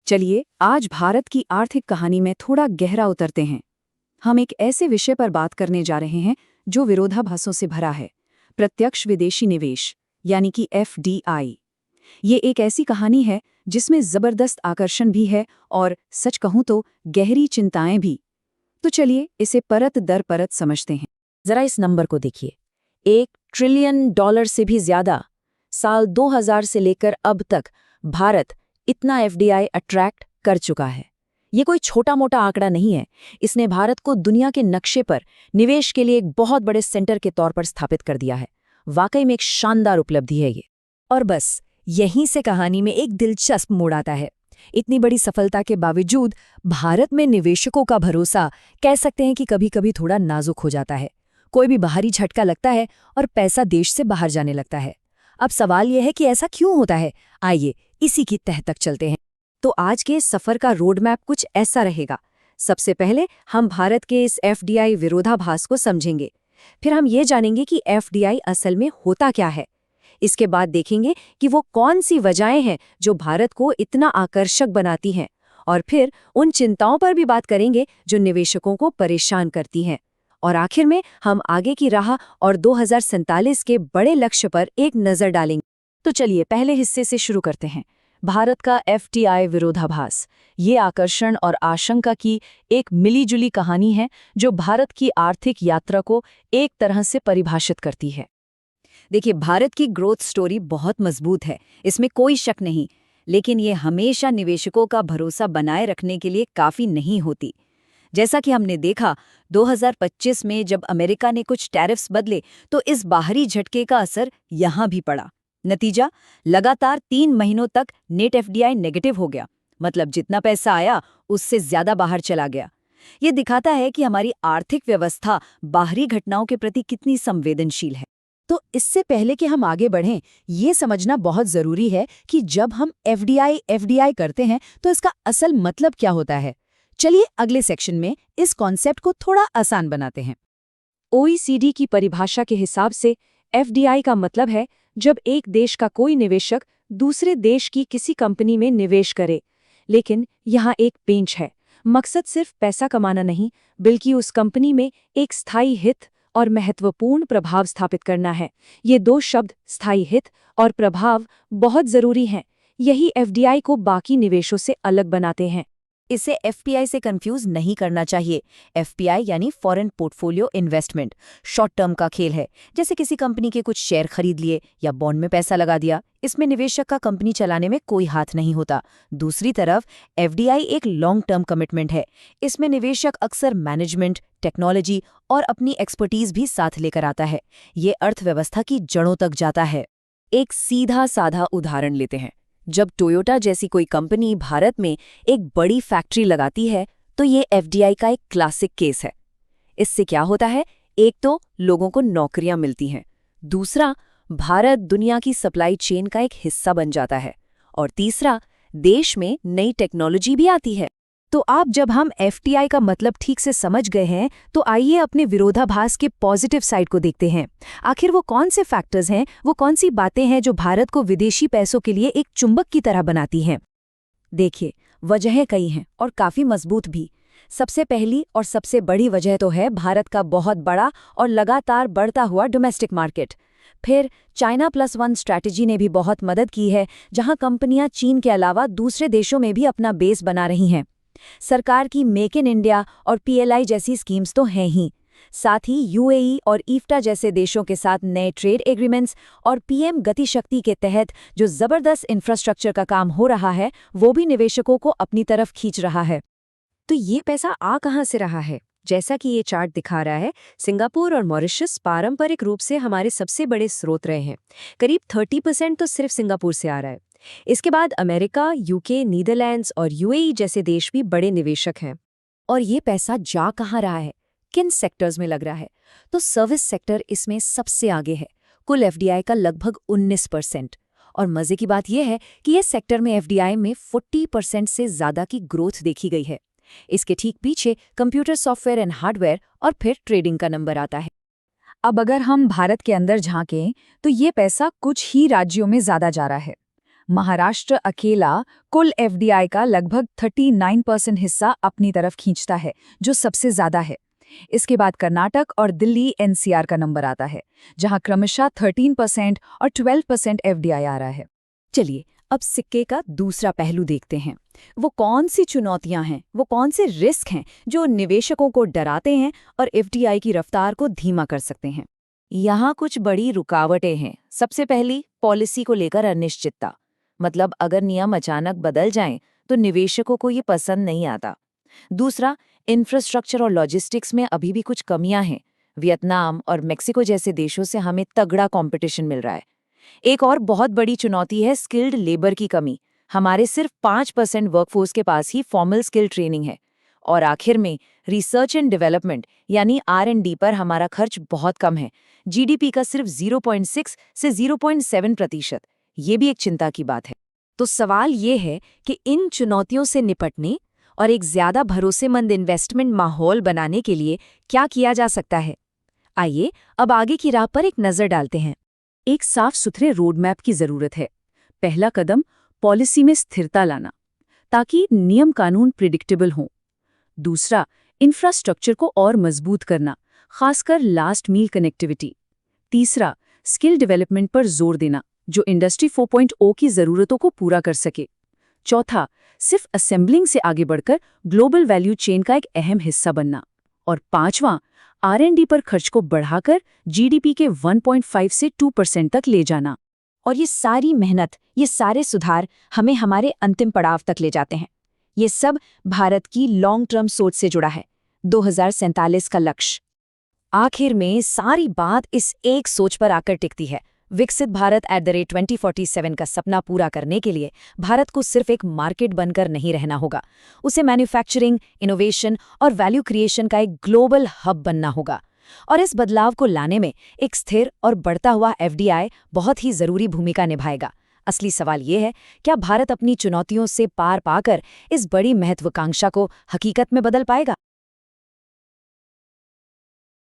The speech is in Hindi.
चलिए आज भारत की आर्थिक कहानी में थोड़ा गहरा उतरते हैं। हम एक ऐसे विषय पर बात करने जा रहे हैं जो विरोधाभासों से भरा है, प्रत्यक्ष विदेशी निवेश यानी कि FDI। ये एक ऐसी कहानी है जिसमें जबरदस्त आकर्षण भी है और सच कहूं तो गहरी चिंताएं भी। तो चलिए इसे परत दर परत समझते हैं। जरा इस नंबर को देखिए, $1 ट्रिलियन से भी ज्यादा। साल 2000 से लेकर अब तक भारत इतना FDI अट्रैक्ट कर चुका है। ये कोई छोटा मोटा आंकड़ा नहीं है। इसने भारत को दुनिया के नक्शे पर निवेश के लिए एक बहुत बड़े सेंटर के तौर पर स्थापित कर दिया है। वाकई में एक शानदार उपलब्धि है ये। और बस यहीं से कहानी में एक दिलचस्प मोड़ आता है। इतनी बड़ी सफलता के बावजूद भारत में निवेशकों का भरोसा कह सकते हैं कि कभी-कभी थोड़ा नाजुक हो जाता है। कोई भी बाहरी झटका लगता है और पैसा देश से बाहर जाने लगता है। अब सवाल यह है कि ऐसा क्यों होता है? आइए इसी की तह तक चलते हैं। तो आज के सफर का रोड मैप कुछ ऐसा रहेगा। सबसे पहले हम भारत के इस FDI विरोधाभास को समझेंगे। फिर हम ये जानेंगे कि FDI असल में होता क्या है। इसके बाद देखेंगे कि वो कौन सी वजहें हैं जो भारत को इतना आकर्षक बनाती हैं। और फिर उन चिंताओं पर भी बात करेंगे जो निवेशकों को परेशान करती हैं। और आखिर में हम आगे की राह और 2047 के बड़े लक्ष्य पर एक नज़र डालेंगे। तो चलिए पहले हिस्से से शुरू करते हैं। भारत का FDI विरोधाभास। ये आकर्षण और आशंका की एक मिलीजुली कहानी है जो भारत की आर्थिक यात्रा को एक तरह से परिभाषित करती है। देखिए, भारत की ग्रोथ स्टोरी बहुत मजबूत है, इसमें कोई शक नहीं। लेकिन ये हमेशा निवेशकों का भरोसा बनाए रखने के लिए काफ़ी नहीं होती। जैसा कि हमने देखा 2025 में जब अमेरिका ने कुछ टैरिफ्स बदले तो इस बाहरी झटके का असर यहाँ भी पड़ा। नतीजा, लगातार 3 महीनों तक नेट FDI नेगेटिव हो गया। मतलब जितना पैसा आया उससे ज्यादा बाहर चला गया। ये दिखाता है कि हमारी आर्थिक व्यवस्था बाहरी घटनाओं के प्रति कितनी संवेदनशील है। तो इससे पहले कि हम आगे बढ़ें, ये समझना बहुत जरूरी है कि जब हम FDI करते हैं तो इसका असल मतलब क्या होता है। चलिए अगले सेक्शन में इस कॉन्सेप्ट को थोड़ा आसान बनाते हैं। OECD की परिभाषा के हिसाब से FDI का मतलब है जब एक देश का कोई निवेशक दूसरे देश की किसी कंपनी में निवेश करे। लेकिन यहाँ एक पेंच है। मकसद सिर्फ पैसा कमाना नहीं, बल्कि उस कंपनी में एक स्थायी हित और महत्वपूर्ण प्रभाव स्थापित करना है। ये दो शब्द, स्थायी हित और प्रभाव, बहुत जरूरी हैं। यही FDI को बाकी निवेशों से अलग बनाते हैं। इसे FPI से कंफ्यूज नहीं करना चाहिए। FPI यानी foreign portfolio investment, short term का खेल है। जैसे किसी कंपनी के कुछ शेयर खरीद लिए या बॉन्ड में पैसा लगा दिया। इसमें निवेशक का कंपनी चलाने में कोई हाथ नहीं होता। दूसरी तरफ FDI एक लॉन्ग टर्म कमिटमेंट है। इसमें निवेशक अक्सर मैनेजमेंट, टेक्नोलॉजी और अपनी एक्सपर्टीज भी साथ लेकर आता है। ये अर्थव्यवस्था की जड़ों तक जाता है। एक सीधा साधा उदाहरण लेते हैं। जब टोयोटा जैसी कोई कंपनी भारत में एक बड़ी फैक्ट्री लगाती है तो ये FDI का एक क्लासिक केस है। इससे क्या होता है? एक तो लोगों को नौकरियां मिलती हैं, दूसरा भारत दुनिया की सप्लाई चेन का एक हिस्सा बन जाता है, और तीसरा देश में नई टेक्नोलॉजी भी आती है। तो आप जब हम FDI का मतलब ठीक से समझ गए हैं तो आइए अपने विरोधाभास के पॉजिटिव साइड को देखते हैं। आखिर वो कौन से फैक्टर्स हैं, वो कौन सी बातें हैं जो भारत को विदेशी पैसों के लिए एक चुंबक की तरह बनाती हैं। देखिए, वजहें कई हैं और काफ़ी मजबूत भी। सबसे पहली और सबसे बड़ी वजह तो है भारत का बहुत बड़ा और लगातार बढ़ता हुआ डोमेस्टिक मार्केट। फिर चाइना +1 स्ट्रैटेजी ने भी बहुत मदद की है, जहां कंपनियां चीन के अलावा दूसरे देशों में भी अपना बेस बना रही हैं। सरकार की मेक इन इंडिया और PLI जैसी स्कीम्स तो हैं ही। साथ ही UAE और IFTA जैसे देशों के साथ नए ट्रेड एग्रीमेंट्स और PM गति शक्ति के तहत जो जबरदस्त इंफ्रास्ट्रक्चर का काम हो रहा है, वो भी निवेशकों को अपनी तरफ खींच रहा है। तो ये पैसा आ कहाँ से रहा है? जैसा कि ये चार्ट दिखा रहा है, सिंगापुर और मॉरिशस पारंपरिक रूप से हमारे सबसे बड़े स्रोत रहे हैं। करीब 30% तो सिर्फ सिंगापुर से आ रहा है। इसके बाद अमेरिका, UK, नीदरलैंड्स और UAE जैसे देश भी बड़े निवेशक हैं। और ये पैसा जा कहाँ रहा है? किन सेक्टर्स में लग रहा है? तो सर्विस सेक्टर इसमें सबसे आगे है, कुल FDI का लगभग 19%। और मजे की बात यह है कि ये सेक्टर में FDI में 40% से ज़्यादा की ग्रोथ देखी गई है। इसके ठीक पीछे कंप्यूटर सॉफ्टवेयर एंड हार्डवेयर और फिर ट्रेडिंग का नंबर आता है। अब अगर हम भारत के अंदर झांकें तो ये पैसा कुछ ही राज्यों में ज़्यादा जा रहा है। महाराष्ट्र अकेला कुल एफडीआई का लगभग 39% हिस्सा अपनी तरफ खींचता है, जो सबसे ज्यादा है। इसके बाद कर्नाटक और दिल्ली एनसीआर का नंबर आता है, जहां क्रमशः 13% और 12% एफडीआई आ रहा है। चलिए अब सिक्के का दूसरा पहलू देखते हैं। वो कौन सी चुनौतियां हैं, वो कौन से रिस्क हैं जो निवेशकों को डराते हैं और एफडीआई की रफ्तार को धीमा कर सकते हैं। यहाँ कुछ बड़ी रुकावटें हैं। सबसे पहली, पॉलिसी को लेकर अनिश्चितता। मतलब अगर नियम अचानक बदल जाएं तो निवेशकों को ये पसंद नहीं आता। दूसरा, इंफ्रास्ट्रक्चर और लॉजिस्टिक्स में अभी भी कुछ कमियां हैं। वियतनाम और मेक्सिको जैसे देशों से हमें तगड़ा कंपटीशन मिल रहा है। एक और बहुत बड़ी चुनौती है स्किल्ड लेबर की कमी। हमारे सिर्फ 5% वर्कफोर्स के पास ही फॉर्मल स्किल ट्रेनिंग है। और आखिर में रिसर्च एंड डेवलपमेंट यानी R&D पर हमारा खर्च बहुत कम है। जीडीपी का सिर्फ 0.6 से 0.7%। ये भी एक चिंता की बात है। तो सवाल ये है कि इन चुनौतियों से निपटने और एक ज्यादा भरोसेमंद इन्वेस्टमेंट माहौल बनाने के लिए क्या किया जा सकता है। आइए अब आगे की राह पर एक नज़र डालते हैं। एक साफ सुथरे रोडमैप की जरूरत है। पहला कदम, पॉलिसी में स्थिरता लाना, ताकि नियम कानून प्रिडिक्टेबल हों। दूसरा, इंफ्रास्ट्रक्चर को और मजबूत करना, खासकर लास्ट मील कनेक्टिविटी। तीसरा, स्किल डेवलपमेंट पर जोर देना, जो इंडस्ट्री 4.0 की ज़रूरतों को पूरा कर सके। चौथा, सिर्फ असेंबलिंग से आगे बढ़कर ग्लोबल वैल्यू चेन का एक अहम हिस्सा बनना। और पांचवां, R&D पर खर्च को बढ़ाकर जीडीपी के 1.5 से 2% तक ले जाना। और ये सारी मेहनत, ये सारे सुधार हमें हमारे अंतिम पड़ाव तक ले जाते हैं। ये सब भारत की लॉन्ग टर्म सोच से जुड़ा है, 2047 का लक्ष्य। आखिर में सारी बात इस एक सोच पर आकर टिकती है। विकसित भारत @2047 का सपना पूरा करने के लिए भारत को सिर्फ एक मार्केट बनकर नहीं रहना होगा। उसे मैन्युफैक्चरिंग, इनोवेशन और वैल्यू क्रिएशन का एक ग्लोबल हब बनना होगा। और इस बदलाव को लाने में एक स्थिर और बढ़ता हुआ एफडीआई बहुत ही जरूरी भूमिका निभाएगा। असली सवाल ये है, क्या भारत अपनी चुनौतियों से पार पाकर इस बड़ी महत्वाकांक्षा को हकीकत में बदल पाएगा?